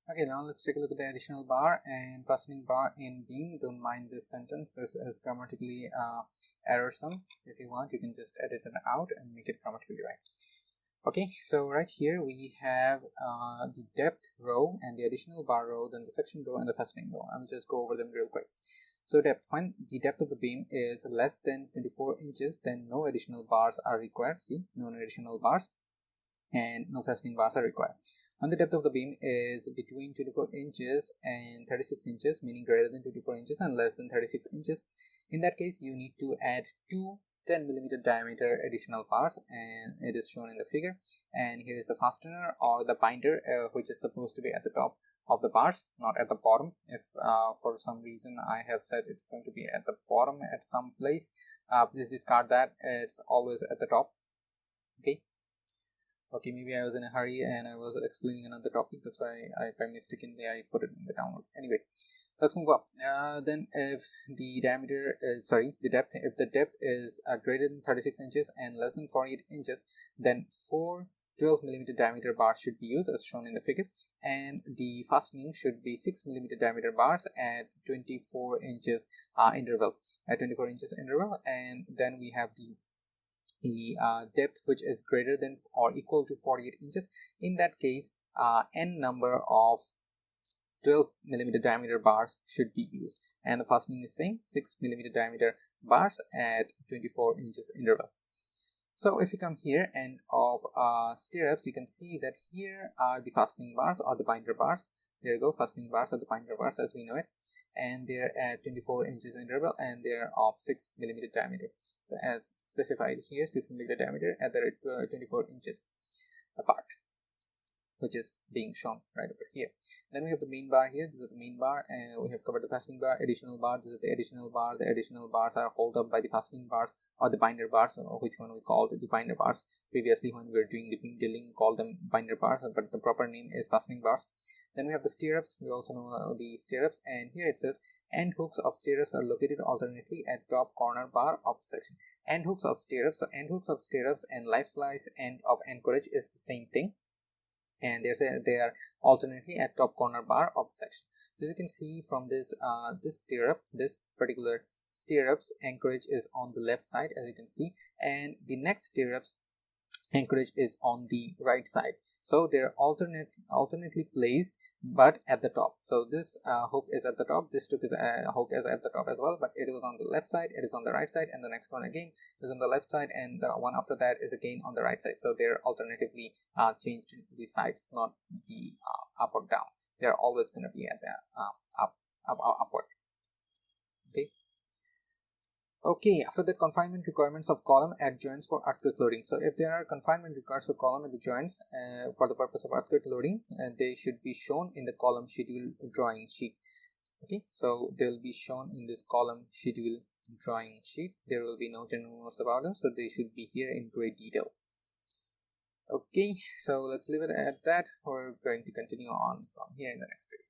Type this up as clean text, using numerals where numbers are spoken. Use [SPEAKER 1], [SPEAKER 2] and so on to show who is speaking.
[SPEAKER 1] Okay, now let's take a look at the additional bar and fastening bar in beam. Don't mind this sentence. This is grammatically errorsome. If you want, you can just edit it out and make it grammatically right. Okay, so right here we have the depth row and the additional bar row, then the section row and the fastening row. I'll just go over them real quick. So depth, when the depth of the beam is less than 24 inches, then no additional bars are required. See, no additional bars and no fastening bars are required. When the depth of the beam is between 24 inches and 36 inches, meaning greater than 24 inches and less than 36 inches, in that case you need to add two 10 millimeter diameter additional bars, and it is shown in the figure. And here is the fastener or the binder, which is supposed to be at the top of the bars, not at the bottom. If for some reason I have said it's going to be at the bottom at some place, please discard that. It's always at the top. Okay, maybe I was in a hurry and I was explaining another topic, that's why by mistakenly I put it in the download. Anyway, let's move up. Then if the diameter if the depth is greater than 36 inches and less than 48 inches, then 4 12 millimeter diameter bars should be used as shown in the figure, and the fastening should be 6 millimeter diameter bars at 24 inches interval, and then we have the depth which is greater than or equal to 48 inches. In that case, n number of 12 millimeter diameter bars should be used, and the fastening is saying 6 millimeter diameter bars at 24 inches interval. So if you come here and of stirrups, you can see that here are the fastening bars or the binder bars. There you go, fastening bars or the binder bars as we know it, and they're at 24 inches interval and they're of 6 millimeter diameter. So as specified here, 6 millimeter diameter at the 24 inches apart, which is being shown right over here. Then we have the main bar here. This is the main bar, and we have covered the fastening bar. Additional bar, this is the additional bar. The additional bars are held up by the fastening bars or the binder bars, or which one we called the binder bars. Previously, when we were doing the beam drilling, we called them binder bars, but the proper name is fastening bars. Then we have the stirrups. We also know the stirrups, and here it says end hooks of stirrups are located alternately at top corner bar of the section. End hooks of stirrups. So end hooks of stirrups and life slice end of anchorage is the same thing, and they are alternately at top corner bar of the section. So as you can see from this this particular stirrups anchorage is on the left side, as you can see, and the next stirrups anchorage is on the right side. So they're alternately placed but at the top. So this hook is at the top, this hook is at the top as well, but it was on the left side, it is on the right side, and the next one again is on the left side, and the one after that is again on the right side. So they're alternatively changed the sides, not the up or down. They're always going to be at the upward. Okay, after that, confinement requirements of column at joints for earthquake loading. So if there are confinement requirements for column at the joints for the purpose of earthquake loading, they should be shown in the column schedule drawing sheet. Okay, so they will be shown in this column schedule drawing sheet. There will be no general notes about them, so they should be here in great detail. Okay, so let's leave it at that. We're going to continue on from here in the next video.